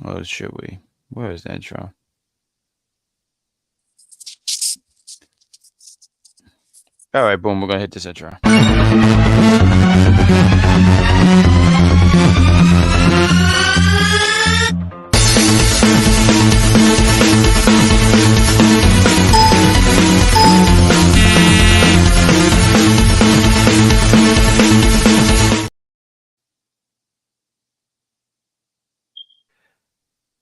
Oh, should we? Where is the intro? All right, boom. We're gonna hit this intro.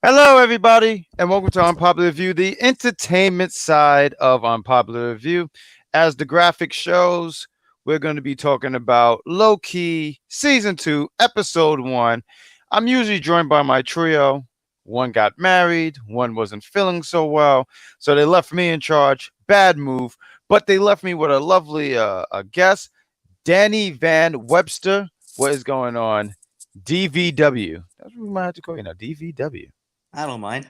Hello, everybody, and welcome to Unpopular Review, the entertainment side of Unpopular Review. As the graphic shows, we're going to be talking about Loki Season 2, Episode 1. I'm usually joined by my trio. One got married, one wasn't feeling so well, so they left me in charge. Bad move, but they left me with a lovely guest, Danny Van Webster. What is going on? DVW. That's what we might have to call you now, DVW. I don't mind.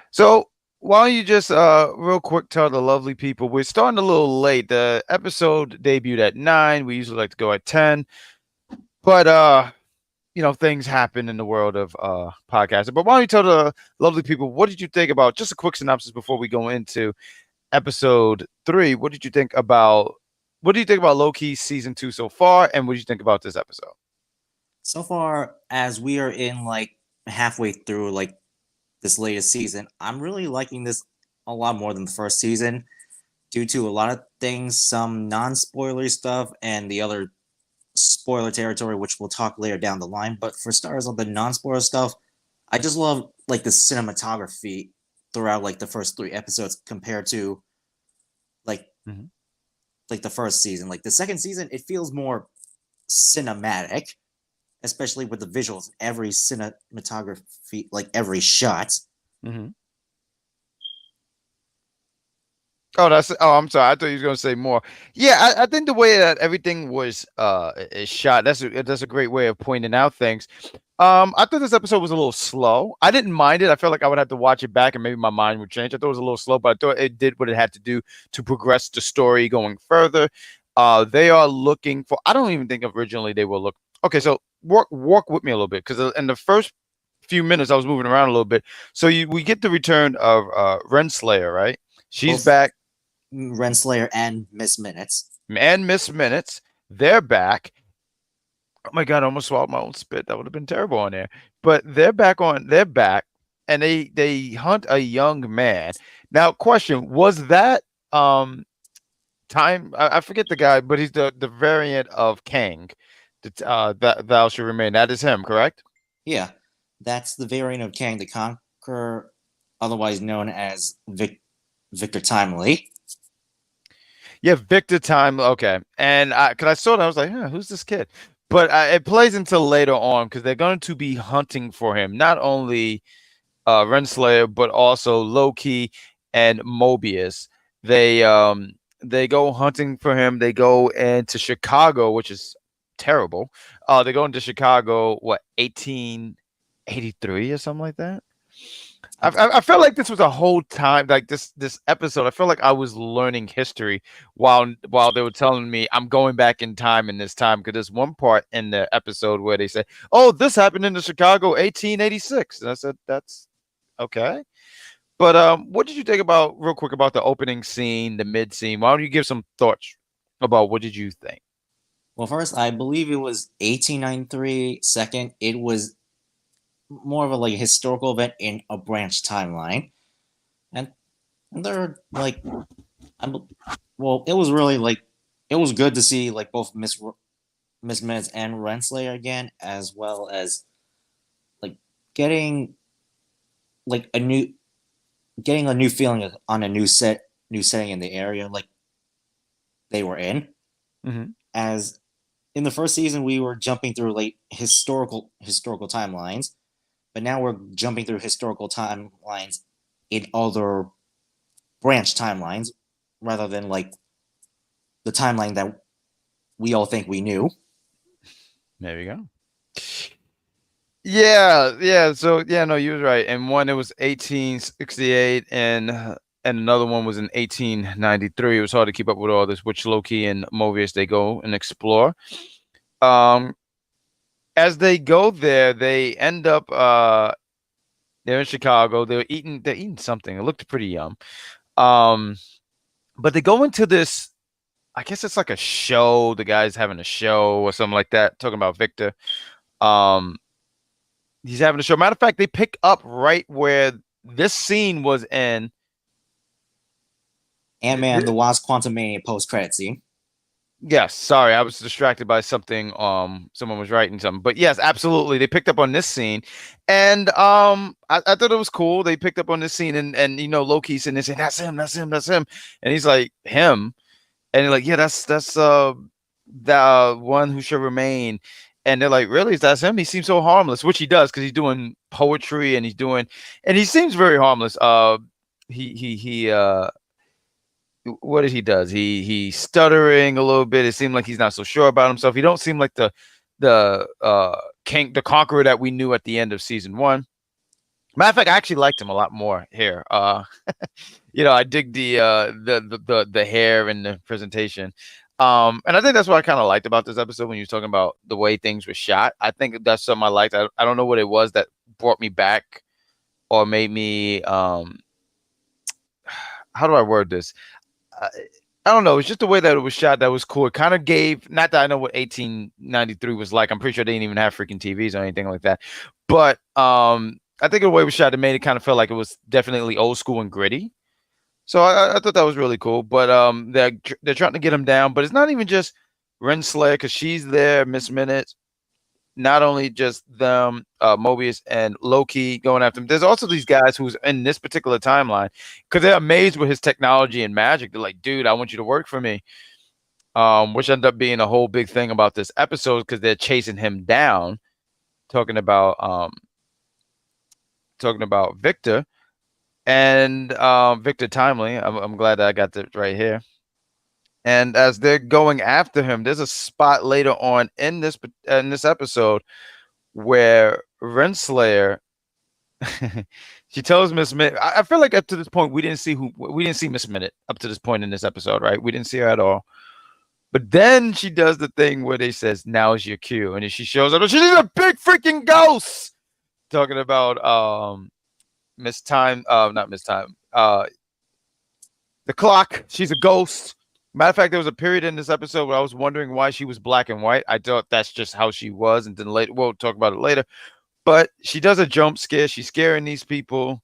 So why don't you just real quick tell the lovely people we're starting a little late. The episode debuted at 9. We usually like to go at 10. But things happen in the world of podcasting. But why don't you tell the lovely people what did you think about just a quick synopsis before we go into episode 3? What do you think about Loki season 2 so far? And what do you think about this episode? So far, as we are in like halfway through like this latest season, I'm really liking this a lot more than the first season due to a lot of things, some non-spoilery stuff, and the other spoiler territory, which we'll talk later down the line. But for starters, on the non-spoiler stuff, I just love like the cinematography throughout like the first 3 episodes compared to like Mm-hmm. like the first season. Like the second season, it feels more cinematic, especially with the visuals, every cinematography, like every shot. Mm-hmm. I'm sorry. I thought you was gonna say more. Yeah, I think the way that everything was is shot, that's a great way of pointing out things. I thought this episode was a little slow. I didn't mind it. I felt like I would have to watch it back and maybe my mind would change. I thought it was a little slow, but I thought it did what it had to do to progress the story going further. They are looking for. I don't even think originally they were look. Okay, so walk with me a little bit because in the first few minutes I was moving around a little bit. So we get the return of Renslayer, right? She's Both back Renslayer and Miss Minutes. and Miss Minutes. They're back. Oh my god, I almost swallowed my own spit. That would have been terrible on there. But they're back and they hunt a young man. Now, question, was that time I forget the guy, but he's the variant of Kang. That thou should remain. That is him, correct? Yeah, that's the variant of Kang the Conqueror, otherwise known as Victor Timely. Yeah, Victor Time. Okay, and cause I saw that, I was like, huh, who's this kid? But it plays until later on because they're going to be hunting for him. Not only Renslayer, but also Loki and Mobius. They go hunting for him. They go into Chicago, which is terrible. They go into Chicago, what 1883 or something like that. I felt like this was a whole time like this episode. I felt like I was learning history while they were telling me I'm going back in time in this time because there's one part in the episode where they say, "Oh, this happened in the Chicago 1886," and I said, "That's okay." But what did you think about real quick about the opening scene, the mid scene? Why don't you give some thoughts about what did you think? Well, first, I believe it was 1893. Second, it was more of a like historical event in a branch timeline, and they're like, I'm, well, it was really like it was good to see like both Miss Minutes and Renslayer again, as well as like getting like a new getting a new feeling on a new setting in the area like they were in. Hmm. As in the first season, we were jumping through like historical timelines, but now we're jumping through historical timelines in other branch timelines rather than like the timeline that we all think we knew. There you go. Yeah, yeah. So yeah, no, you was right. And one it was 1868, and another one was in 1893. It was hard to keep up with all this, which Loki and Mobius they go and explore. Um, as they go there, they end up they're in Chicago. They're eating something. It looked pretty yum. Um, but they go into this, I guess it's like a show. The guy's having a show or something like that, talking about Victor. Um, he's having a show. Matter of fact, they pick up right where this scene was in. Ant-Man, the Wasp, Quantumania post-credit scene. Yes, sorry, I was distracted by something. Someone was writing something, but yes, absolutely, they picked up on this scene, and I thought it was cool. They picked up on this scene, and Loki's sitting there saying, "That's him, that's him, that's him," and he's like, "Him," and they're like, "Yeah, that's the one who should remain," and they're like, "Really? That's him? He seems so harmless," which he does because he's doing poetry and he seems very harmless. He what did he does? He's stuttering a little bit. It seemed like he's not so sure about himself. He don't seem like the conqueror that we knew at the end of season one. Matter of fact, I actually liked him a lot more here. I dig the hair and the presentation. And I think that's what I kind of liked about this episode when you were talking about the way things were shot. I think that's something I liked. I don't know what it was that brought me back or made me how do I word this? I, I don't know. It's just the way that it was shot that was cool. It kind of gave, not that I know what 1893 was like. I'm pretty sure they didn't even have freaking TVs or anything like that. But I think the way it was shot, it made it kind of feel like it was definitely old school and gritty. So I thought that was really cool. But they're trying to get him down. But it's not even just Renslayer because she's there, Miss Minutes, not only just them, Mobius and Loki going after him. There's also these guys who's in this particular timeline because they're amazed with his technology and magic. They're like, dude, I want you to work for me. Which ended up being a whole big thing about this episode because they're chasing him down, talking about um talking about Victor and Victor Timely. I'm glad that I got that right here. And as they're going after him, there's a spot later on in this episode where Renslayer she tells Miss Minute. I feel like up to this point we didn't see Miss Minute up to this point in this episode, right? We didn't see her at all. But then she does the thing where they says, "Now is your cue," and then she shows up. She's a big freaking ghost. Talking about Miss Time, not Miss Time, the clock. She's a ghost. Matter of fact, there was a period in this episode where I was wondering why she was black and white. I thought that's just how she was, and then later we'll talk about it later. But she does a jump scare. She's scaring these people.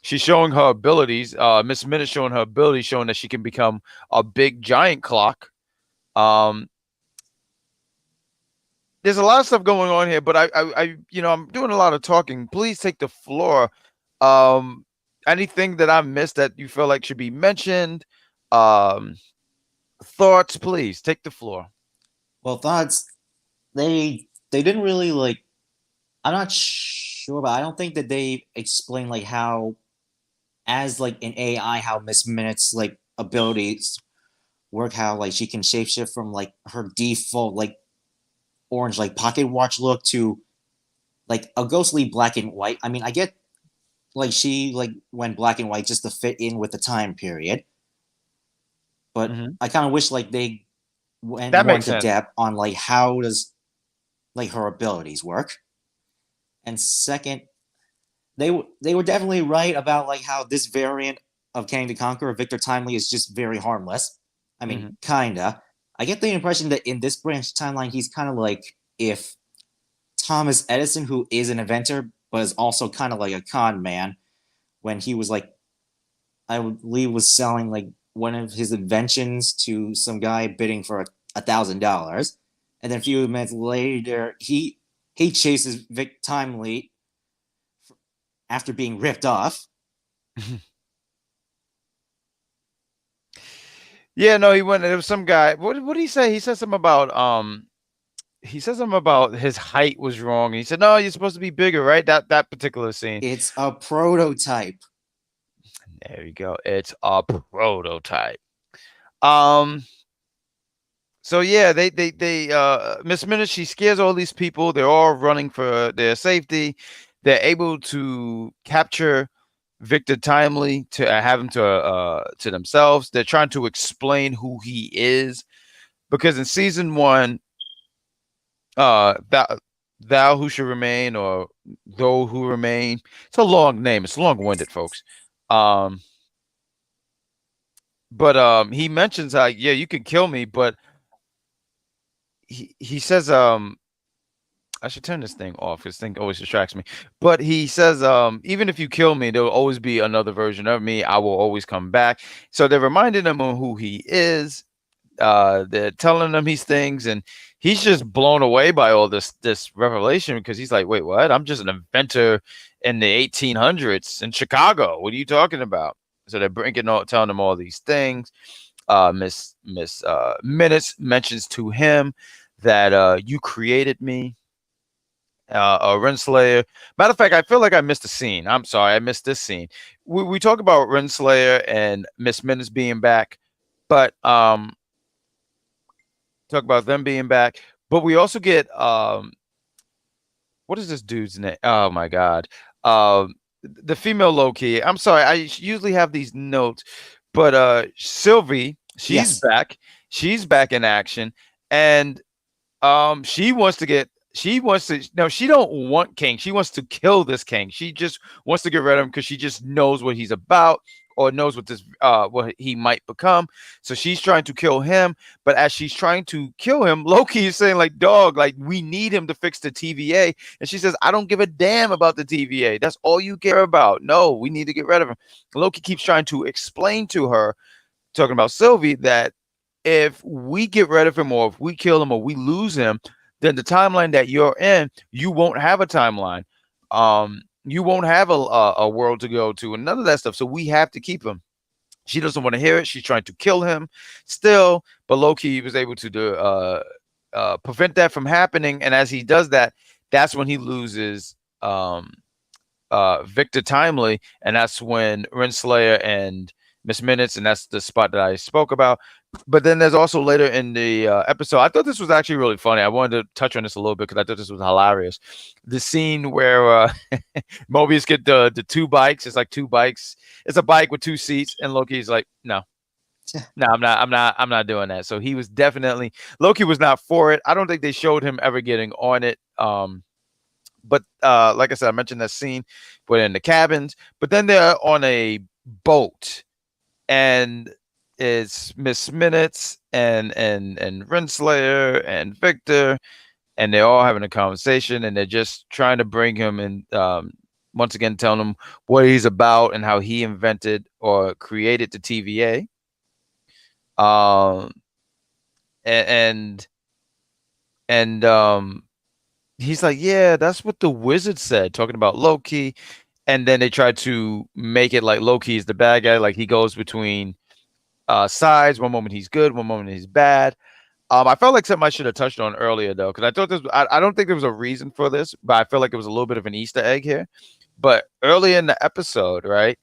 She's showing her abilities. Miss Minute showing her abilities, showing that she can become a big giant clock. Um, there's a lot of stuff going on here, but I'm doing a lot of talking. Please take the floor. Um, anything that I missed that you feel like should be mentioned? Um, thoughts, please take the floor. Well, thoughts, they didn't really like. I'm not sure, but I don't think that they explain like how, as like an AI, how Miss Minute's like abilities work. How like she can shapeshift from like her default like orange like pocket watch look to like a ghostly black and white. I mean, I get like she like went black and white just to fit in with the time period, but Mhm. I kind of wish like they went That more makes into sense. depth on like how does like her abilities work. And second, they were definitely right about like how this variant of Kang the Conqueror, Victor Timely, is just very harmless. I mean, Mhm. kinda. I get the impression that in this branch timeline, he's kind of like if Thomas Edison, who is an inventor but is also kind of like a con man, when he was like, I believe, was selling like one of his inventions to some guy bidding for $1,000, and then a few minutes later, he chases Vic Timely after being ripped off. Yeah, no, he went. There was some guy. What did he say? He said something about he said something about his height was wrong. And he said, "No, you're supposed to be bigger, right?" That particular scene. It's a prototype. There you go. It's a prototype. Um. So yeah, they Miss Minute, she scares all these people. They're all running for their safety. They're able to capture Victor Timely to have him to themselves. They're trying to explain who he is because in season one, that thou who should remain or though who remain. It's a long name. It's long-winded, folks. Um, but he mentions how yeah, you can kill me, but he says I should turn this thing off. This thing always distracts me. But he says, even if you kill me, there will always be another version of me. I will always come back. So they're reminding him of who he is. They're telling him these things, and he's just blown away by all this revelation because he's like, wait, what? I'm just an inventor in the 1800s in Chicago. What are you talking about? So they're telling him all these things. Miss Minutes mentions to him that you created me, Renslayer. Matter of fact, I feel like I missed a scene. I'm sorry, I missed this scene. We talk about Renslayer and Miss Minutes being back, but talk about them being back. But we also get what is this dude's name? Oh my god, the female Loki. I'm sorry, I usually have these notes, but Sylvie, she's Yes. back. She's back in action, and she wants to get she wants to no, she don't want King. She wants to kill this King. She just wants to get rid of him because she just knows what he's about or knows what he might become. So she's trying to kill him, but as she's trying to kill him, Loki is saying like, "Dog, like we need him to fix the TVA." And she says, "I don't give a damn about the TVA. That's all you care about. No, we need to get rid of him." Loki keeps trying to explain to her, talking about Sylvie, that if we get rid of him or if we kill him or we lose him, then the timeline that you're in, you won't have a timeline. You won't have a world to go to and none of that stuff. So we have to keep him. She doesn't want to hear it. She's trying to kill him still, but Loki was able to prevent that from happening. And as he does that, that's when he loses Victor Timely, and that's when Renslayer and Miss Minutes, and that's the spot that I spoke about. But then there's also later in the episode, I thought this was actually really funny. I wanted to touch on this a little bit because I thought this was hilarious. The scene where Mobius get the two bikes. It's like two bikes. It's a bike with two seats, and Loki's like, no, no, I'm not doing that. So he was definitely Loki was not for it. I don't think they showed him ever getting on it. But like I said, I mentioned that scene where in the cabins, but then they're on a boat, and it's Miss Minutes and Renslayer and Victor, and they're all having a conversation, and they're just trying to bring him in. Once again, telling him what he's about and how he invented or created the TVA. Um, and and he's like, yeah, that's what the wizard said, talking about Loki. And then they try to make it like Loki is the bad guy, like he goes between sides. One moment he's good, one moment he's bad. I felt like something I should have touched on earlier though, because I thought I don't think there was a reason for this, but I feel like it was a little bit of an Easter egg here. But early in the episode, right,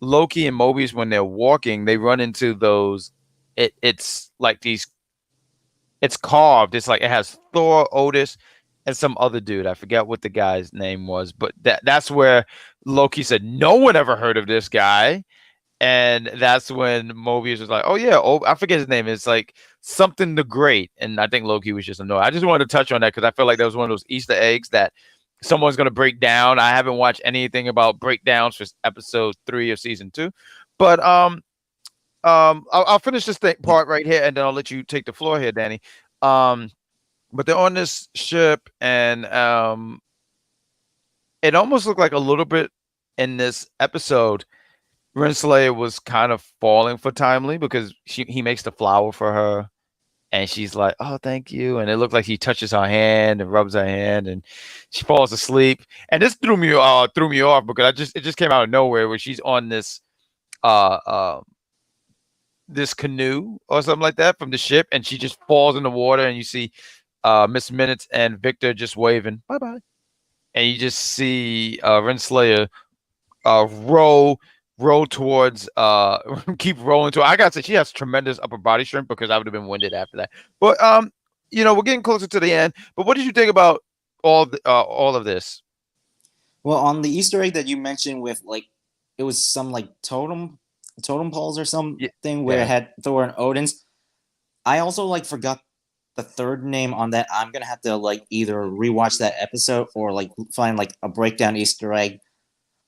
Loki and Mobius, when they're walking, they run into those. It's like these. It's carved. It's like it has Thor, Otis, and some other dude. I forget what the guy's name was, but that's where Loki said no one ever heard of this guy. And that's when Mobius was like, "Oh yeah, oh I forget his name. It's like something the Great." And I think Loki was just annoyed. I just wanted to touch on that because I feel like that was one of those Easter eggs that someone's gonna break down. I haven't watched anything about breakdowns for episode 3 of season 2, but I'll finish this part right here, and then I'll let you take the floor here, Danny. Um, but they're on this ship, and it almost looked like a little bit in this episode Renslayer was kind of falling for Timely because he makes the flower for her, and she's like, "Oh, thank you." And it looked like he touches her hand and rubs her hand, and she falls asleep. And this threw me off because I just it just came out of nowhere where she's on uh, uh this canoe or something like that from the ship, and she just falls in the water, and you see Miss Minutes and Victor just waving bye bye, and you just see Renslayer row towards keep rolling to I gotta say she has tremendous upper body strength because I would have been winded after that. But we're getting closer to the end. But what did you think about all of this? Well, on the Easter egg that you mentioned with like it was some like totem poles or Yeah, something where it yeah. had Thor and Odin's. I also like forgot the third name on that, I'm gonna have to like either rewatch that episode or like find like a breakdown Easter egg,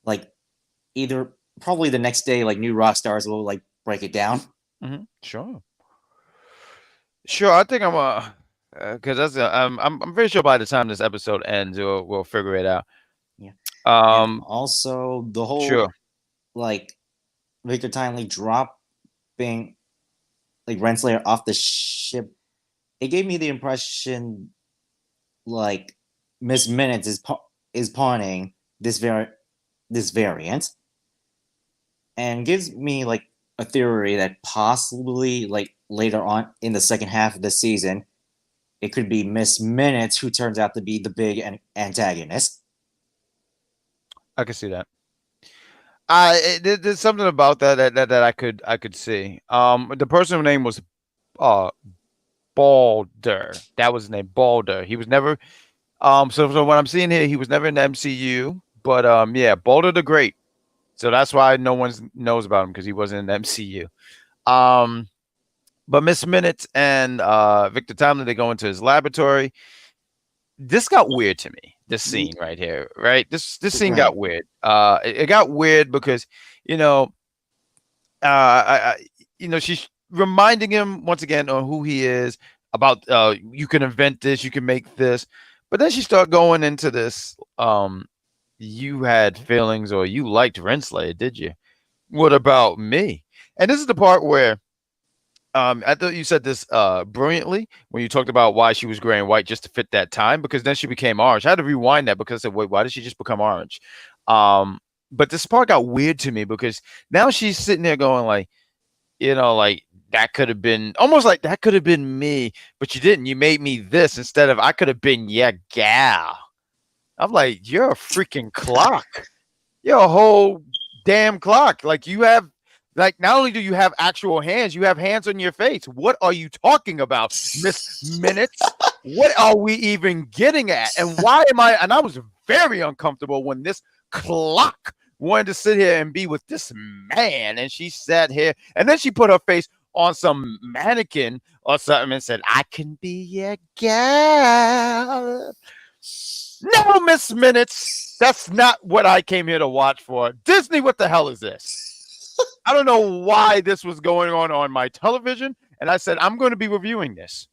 like either probably the next day, like new rock stars will like break it down. Sure. Sure, I think because I'm very sure by the time this episode ends, we'll figure it out. Yeah, and Um, also the whole sure. like Victor Timely dropping like Renslayer off the ship. It gave me the impression like Miss Minutes is pawning this variant, and gives me like a theory that possibly like later on in the second half of the season, it could be Miss Minutes who turns out to be the big antagonist. I can see that. There's something about that I could see. The person's name was uh Balder. That was his name, Balder. He was never so what I'm seeing here, he was never in the MCU, but yeah, Balder the Great. So that's why no one knows about him because he wasn't in the MCU. Um, but Miss Minutes and Victor Timely, they go into his laboratory. This got weird to me. This scene right here, right? This scene Right. got weird. It got weird because you know, she's reminding him once again on who he is about. You can invent this, you can make this, but then she start going into this. You had feelings or you liked Renslayer, did you? What about me? And this is the part where I thought you said this brilliantly when you talked about why she was gray and white just to fit that time because then she became orange. I had to rewind that because I said, wait, why did she just become orange? Um, but this part got weird to me because now she's sitting there going like, like that could have been almost like that could have been me, but you didn't. You made me this instead of I could have been yeah gal. I'm like, you're a freaking clock. You're a whole damn clock. Like you have like not only do you have actual hands, you have hands on your face. What are you talking about, Miss Minutes? What are we even getting at? And why am I and I was very uncomfortable when this clock wanted to sit here and be with this man. And she sat here and then she put her face on some mannequin or something and said, I can be your gal. No, Miss Minutes. That's not what I came here to watch for. Disney, what the hell is this? I don't know why this was going on my television. And I said, I'm going to be reviewing this.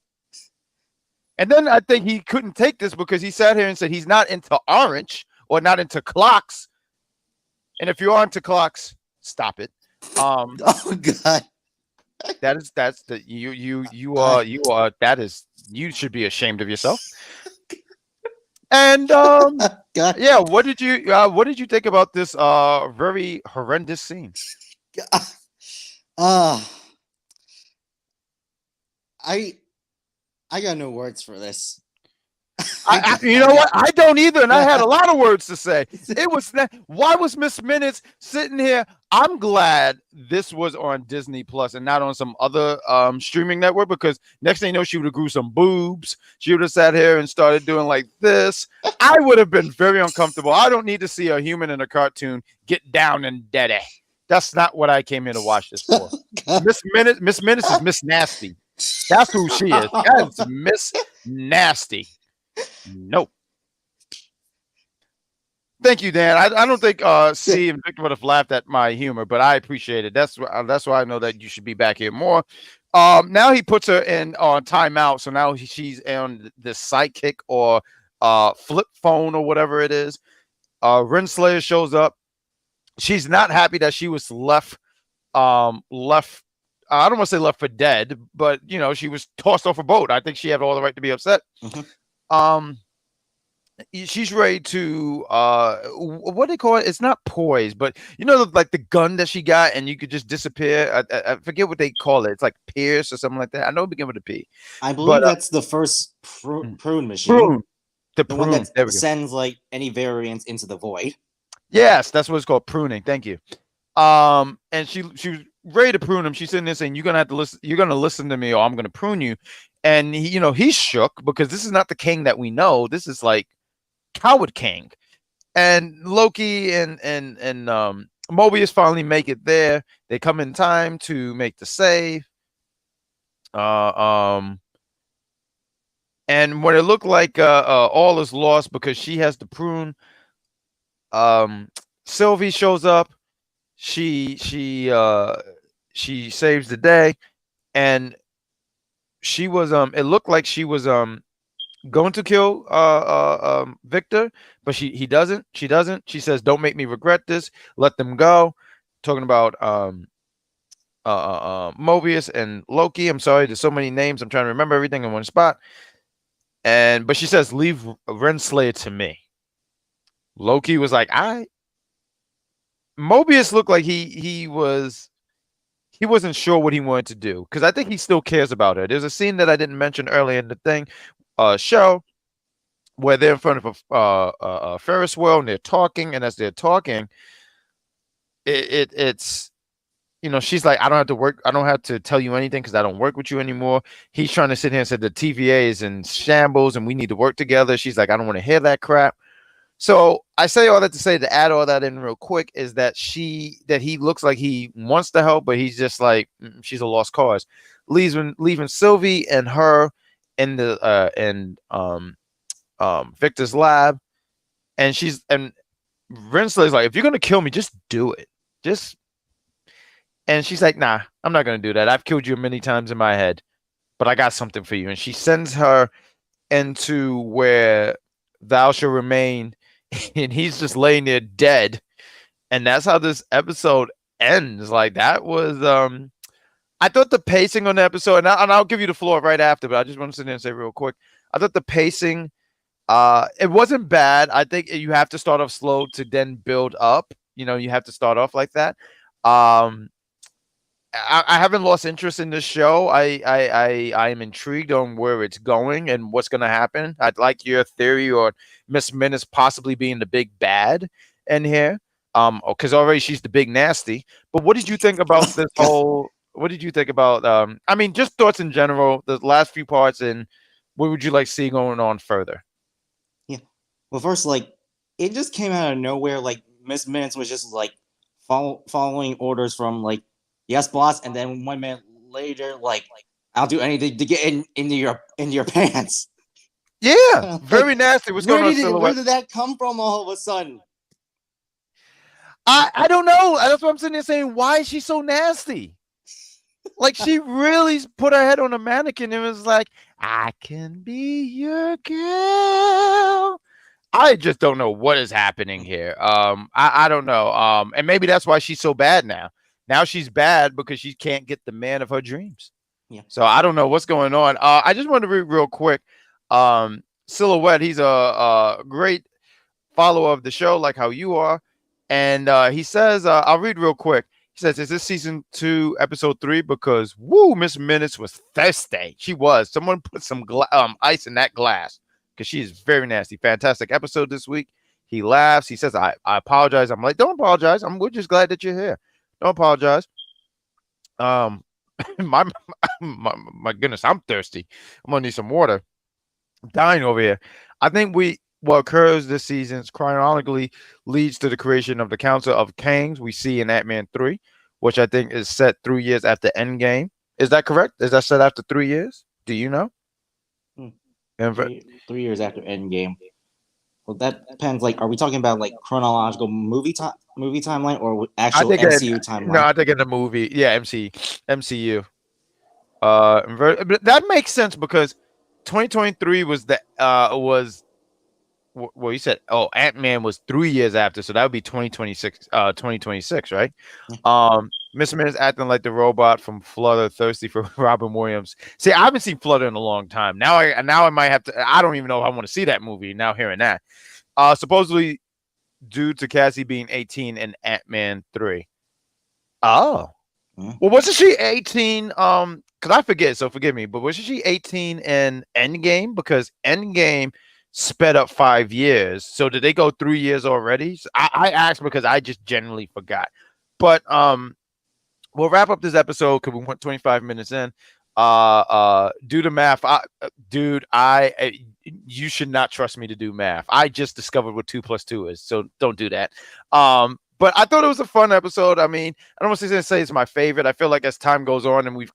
And then I think he couldn't take this because he sat here and said he's not into orange or not into clocks. And if you are into clocks, stop it. Oh God. That's the you are that is you should be ashamed of yourself. And God. yeah, what did you think about this very horrendous scene? Uh, I I got no words for this. You know what? I don't either, and I had a lot of words to say. It was why was Miss Minutes sitting here? I'm glad this was on Disney Plus and not on some other streaming network because next thing you know, she would have grew some boobs. She would have sat here and started doing like this. I would have been very uncomfortable. I don't need to see a human in a cartoon get down and dirty. That's not what I came here to watch this for. Miss Minutes is Miss Nasty. That's who she is. That's Miss Nasty. Nope. Thank you, Dan. I don't think C and Victor would have laughed at my humor, but I appreciate it. That's why I know that you should be back here more. Now he puts her in on timeout, so now she's on the sidekick or flip phone or whatever it is. Renslayer shows up. She's not happy that she was left. Left. I don't want to say left for dead, but she was tossed off a boat. I think she had all the right to be upset. Mm-hmm. She's ready to what do they call it? It's not poise, but like the gun that she got and you could just disappear. I forget what they call it. It's like Pierce or something like that. I know it begins with a P. I believe that's the first prune machine. Prune. The one prune. that sends like any variants into the void. Yes, that's what it's called, pruning. Thank you. And she was ready to prune him. She's sitting there saying, "You're gonna have to listen. You're gonna listen to me, or I'm gonna prune you." And he's shook because this is not the king that we know. This is like Coward King. And Loki and Mobius finally make it there. They come in time to make the save. And when it looked like all is lost because she has the prune, um, Sylvie shows up. She saves the day, and she was it looked like she was going to kill Victor, but he doesn't. She doesn't. She says, "Don't make me regret this. Let them go." Talking about Mobius and Loki. I'm sorry, there's so many names. I'm trying to remember everything in one spot. And but she says, "Leave Renslayer to me." Loki was like, "I." Mobius looked like he wasn't sure what he wanted to do because I think he still cares about her. There's a scene that I didn't mention earlier in the thing show where they're in front of a Ferris wheel and they're talking, and as they're talking, it's she's like, I don't have to work, I don't have to tell you anything because I don't work with you anymore. He's trying to sit here and say the TVA is in shambles and we need to work together. She's like, I don't want to hear that crap. So I say all that to say to add all that in real quick is that he looks like he wants to help, but he's just like she's a lost cause. Leaving Sylvie and her in the Victor's lab, and Rinsler's like, if you're gonna kill me, just do it. Just and she's like, nah, I'm not gonna do that. I've killed you many times in my head, but I got something for you. And she sends her into where thou shall remain, and he's just laying there dead. And that's how this episode ends. Like that was I thought the pacing on the episode, and I'll give you the floor right after, but I just want to sit there and say real quick. I thought the pacing it wasn't bad. I think you have to start off slow to then build up. You have to start off like that. Um I haven't lost interest in this show. I am intrigued on where it's going and what's going to happen. I'd like your theory on Miss Minutes possibly being the big bad in here. Because already she's the big nasty. But what did you think about this whole? What did you think about? I mean, just thoughts in general. The last few parts, and what would you like to see going on further? Yeah. Well, first, like, it just came out of nowhere. Like, Miss Minutes was just like following orders from like, yes, boss, and then 1 minute later, like, I'll do anything to get into your pants. Yeah, very Like, nasty. What's going on, where Silhouette? did that come from all of a sudden? I don't know. That's what I'm sitting there saying. Why is she so nasty? Like she really put her head on a mannequin and was like, "I can be your girl." I just don't know what is happening here. I don't know. And maybe that's why she's so bad now. Now she's bad because she can't get the man of her dreams. Yeah. So I don't know what's going on. I just want to read real quick. Silhouette, he's a great follower of the show, like how you are. And he says, I'll read real quick. He says, "Is this season 2, episode 3? Because woo, Miss Minutes was thirsty. She was. Someone put some ice in that glass because she is very nasty. Fantastic episode this week." He laughs. He says, I apologize. I'm like, don't apologize. We're just glad that you're here. Don't apologize. Um, my, my goodness, I'm thirsty. I'm gonna need some water. I'm dying over here. I think what occurs this season chronologically leads to the creation of the Council of Kangs we see in Ant-Man 3, which I think is set 3 years after Endgame. Is that correct? Is that set after 3 years? Do you know? Hmm. And 3 years after Endgame. Well, that depends. Like, are we talking about like chronological movie timeline or I actual think MCU no, timeline? I think in the movie, yeah, MCU. But that makes sense because 2023 was the was well, you said, oh, Ant-Man was 3 years after, so that would be 2026, right? Yeah. Mr. Minutes acting like the robot from Flutter, thirsty for Robin Williams. See, I haven't seen Flutter in a long time. Now I might have to. I don't even know if I want to see that movie. Now hearing that, supposedly due to Cassie being 18 in Ant-Man 3. Oh, Yeah. well, wasn't she 18? Because I forget, so forgive me, but wasn't she 18 in Endgame? Because Endgame sped up 5 years. So did they go 3 years already? So I asked because I just generally forgot. But we'll wrap up this episode because we went 25 minutes in. Do the math. Dude, you should not trust me to do math. I just discovered what 2 + 2 is, so don't do that. But I thought it was a fun episode. I mean, I don't want to say it's my favorite. I feel like as time goes on and we've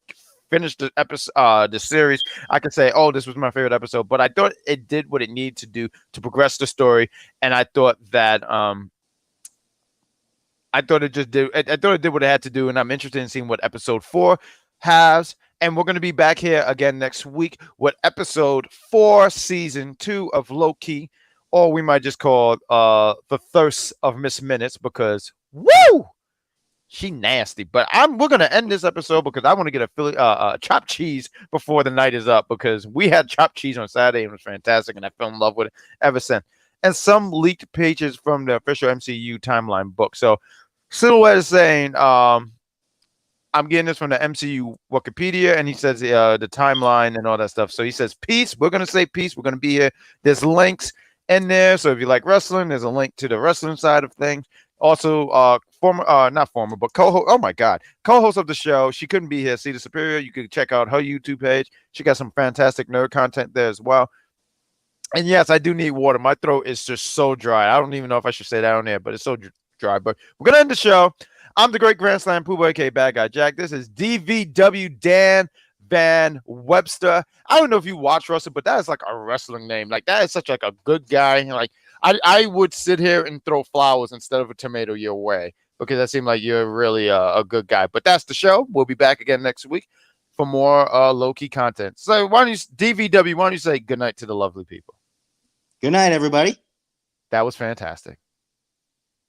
finished the episode, the series, I could say, "Oh, this was my favorite episode." But I thought it did what it needed to do to progress the story, and I thought it just did. I thought it did what it had to do, and I'm interested in seeing what episode 4 has. And we're going to be back here again next week with episode 4, season 2 of Loki, or we might just call it the Thirst of Miss Minutes because woo, she nasty. But we're gonna end this episode because I want to get a Philly chopped cheese before the night is up because we had chopped cheese on Saturday and it was fantastic, and I fell in love with it ever since. And some leaked pages from the official MCU timeline book. So Silhouette is saying, I'm getting this from the MCU Wikipedia, and he says the timeline and all that stuff. So he says peace. We're gonna say peace. We're gonna be here. There's links in there. So if you like wrestling, there's a link to the wrestling side of things. Also, not former, but co-host. Oh my God, co-host of the show. She couldn't be here. See the Superior. You could check out her YouTube page. She got some fantastic nerd content there as well. And yes, I do need water. My throat is just so dry. I don't even know if I should say that on there, but it's so dry. But we're gonna end the show. I'm the great Grand Slam Pooh, aka Bad Guy Jack. This is DVW Dan Van Webster. I don't know if you watch wrestling, but that is like a wrestling name. Like that is such like a good guy. Like I would sit here and throw flowers instead of a tomato your way because that seemed like you're really a good guy. But that's the show. We'll be back again next week for more Loki content. So why don't you DVW? Why don't you say good night to the lovely people? Good night, everybody. That was fantastic.